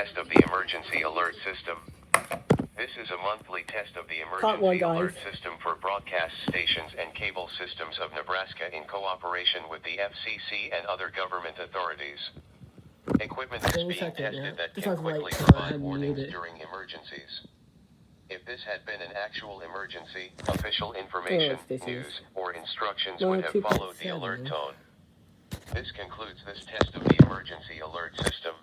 test of the emergency alert system. This is a monthly test of the emergency alert system for broadcast stations and cable systems of Nebraska in cooperation with the FCC and other government authorities. Equipment is being tested that can quickly provide warnings during emergencies. If this had been an actual emergency, official information, news, or instructions would have followed the alert tone. This concludes this test of the emergency alert system.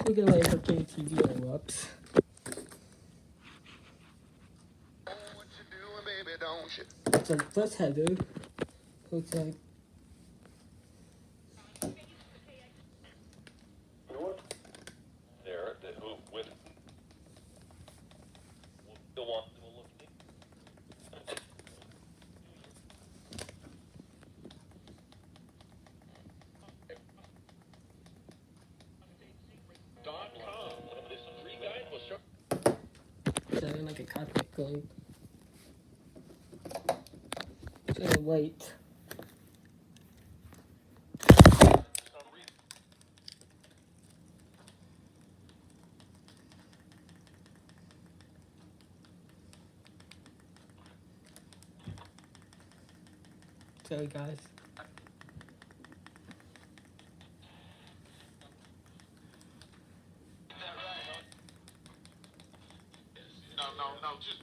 Look at my KTV erupts. So that's Heather. Looks like. There, who with the one. Sounding like a cockpit going. So wait. Sorry guys. No, just.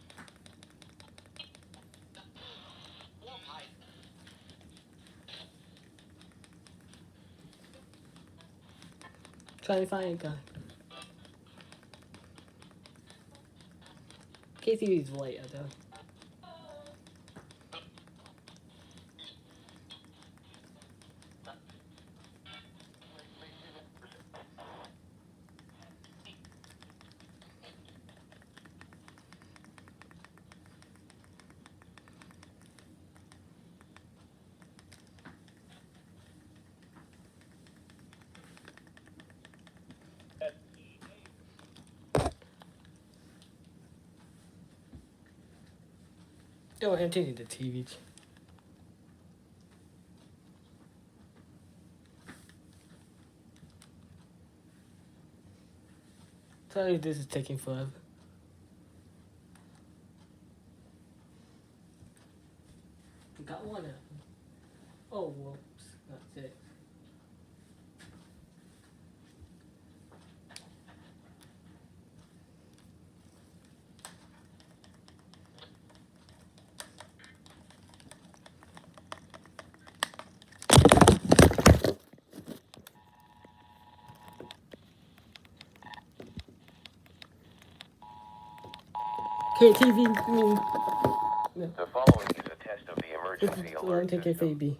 Trying to find a guy. KTV is later though. Don't empty the TV. Sorry, this is taking forever. Got one out. Oh, whoops. That's it. KTV. The following is a test of the emergency alert system. KFAB.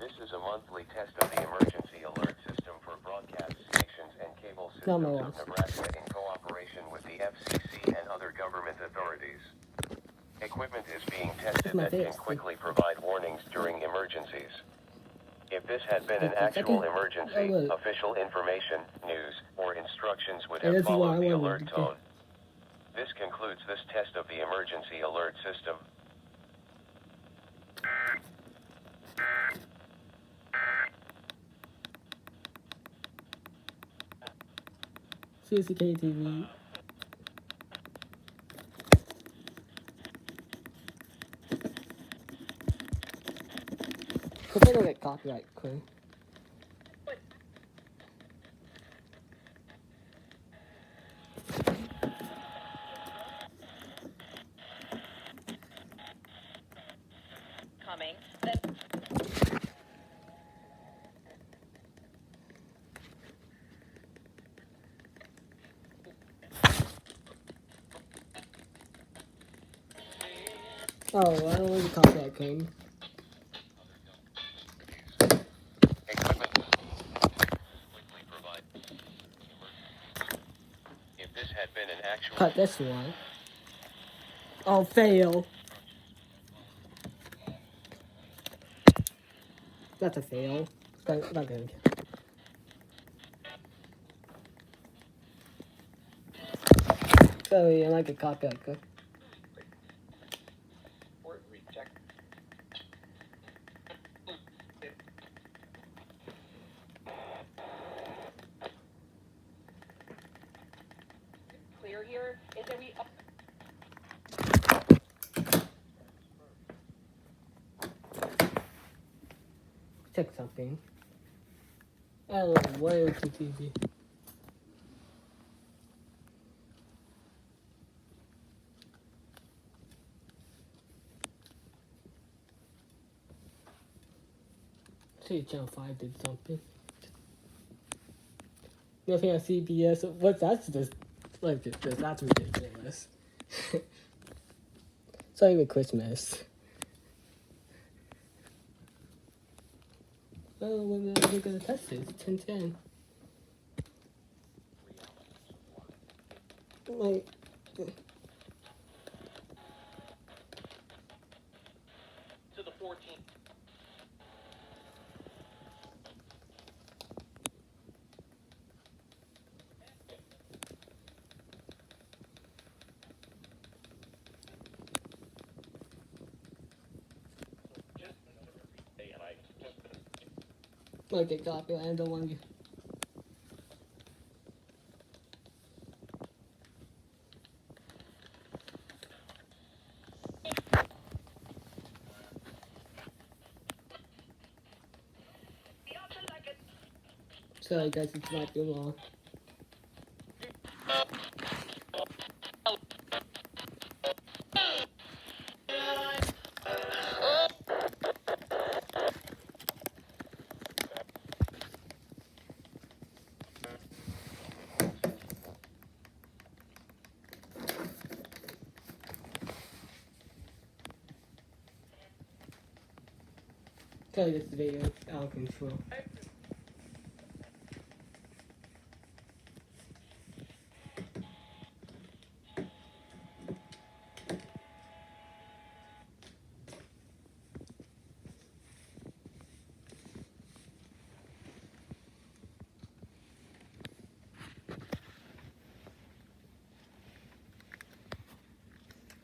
This is a monthly test of the emergency alert system for broadcast stations and cable systems of Nebraska in cooperation with the FCC and other government authorities. Equipment is being tested that can quickly provide warnings during emergencies. If this had been an actual emergency, official information, news, or instructions would have followed the alert tone. This concludes this test of the emergency alert system. CCKTV. Hope I don't get copyright claim. Coming. Oh, I don't want to copyright claim. If this had been an actual... Cut this one. Oh, fail. That's a fail. Not good. Sorry, I might get copyright. Clear here is that we. Check something. I don't know what is the TV. See, Channel 5 did something. Nothing on CBS. What? That's just like this. That's ridiculous. It's not even Christmas. Oh, when are we gonna test this? 10/10. Like. To the 14th. I get copyright. I don't want you. Sorry guys, it's not too long. Sorry, this video is out of control.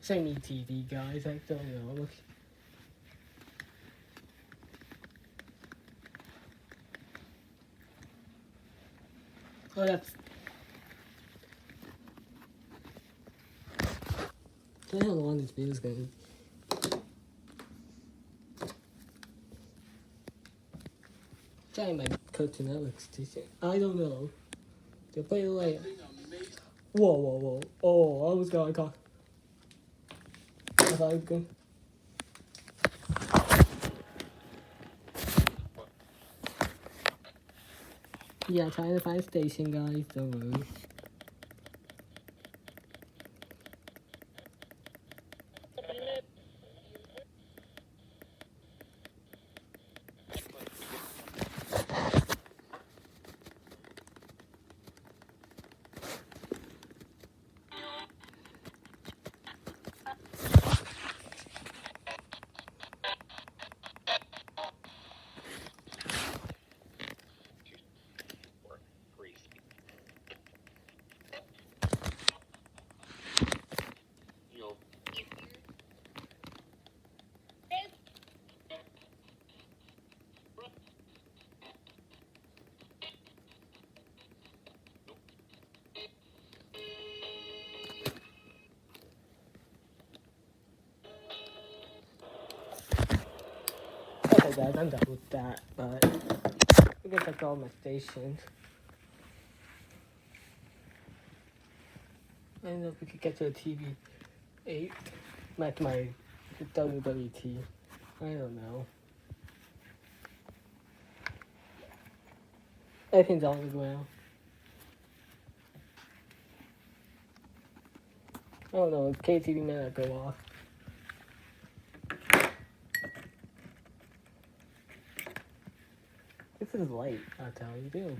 Send me TV, guys. I don't know. Oh, that's. I don't know how long this video is going to be. Try my Cartoon Network station. I don't know. They'll play it later. Whoa. Oh, I was going to call. I thought I was good. Yeah, trying to find a station, guys. Don't worry. Okay, guys, I'm done with that, but I guess I call my station. I don't know if we could get to a TV 8, like my WWT. I don't know. Everything's on the ground. I don't know, KTV may not go off. This is light, I'll tell you, too.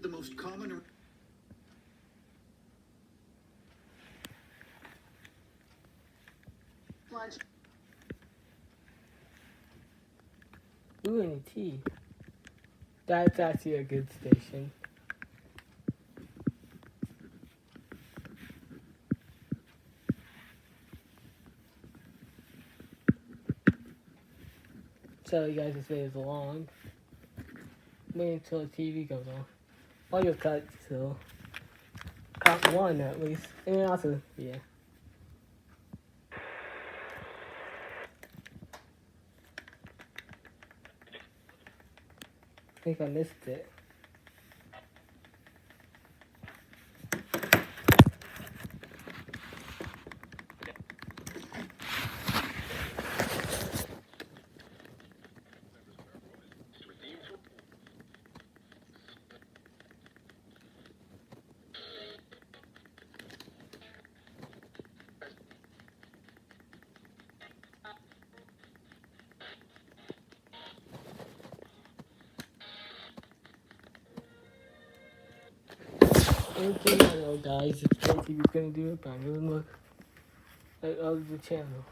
The most common lunch. Ooh, any tea. That's actually a good station. So you guys, this video is long. Wait until the TV goes on. All your cuts, so cut one at least. And also, yeah. I think I missed it. Okay, I know, guys, if KTV's gonna do it, but I'm gonna look at other channel.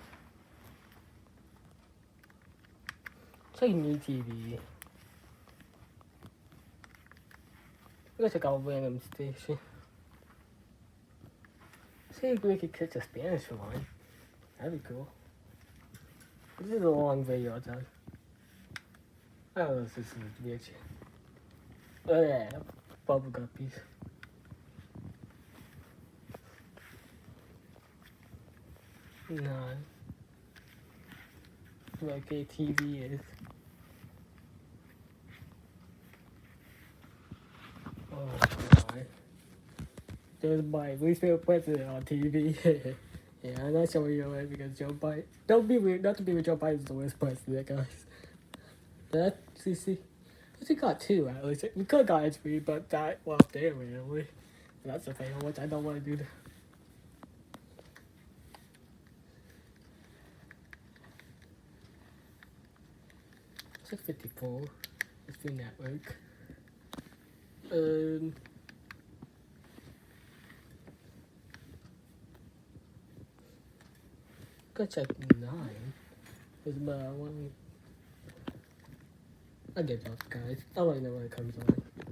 It's like new TV. Looks like a random station. See if we could catch a Spanish one. That'd be cool. This is a long video, I'll tell you. I don't know if this is a bitch. Oh yeah, bubble guppies. No. Like a TV is. Oh my. There's my least favorite president on TV. Yeah, I'm not showing you it because Joe Biden. Don't be weird. Not to be with Joe Biden's the worst president, guys. That see. We got two at least. We could have got three, but that left there randomly. That's the thing, which I don't want to do. It's like 54. It's the network. Go check 9. There's about one. I'll get those guys. I'll let you know when it comes on.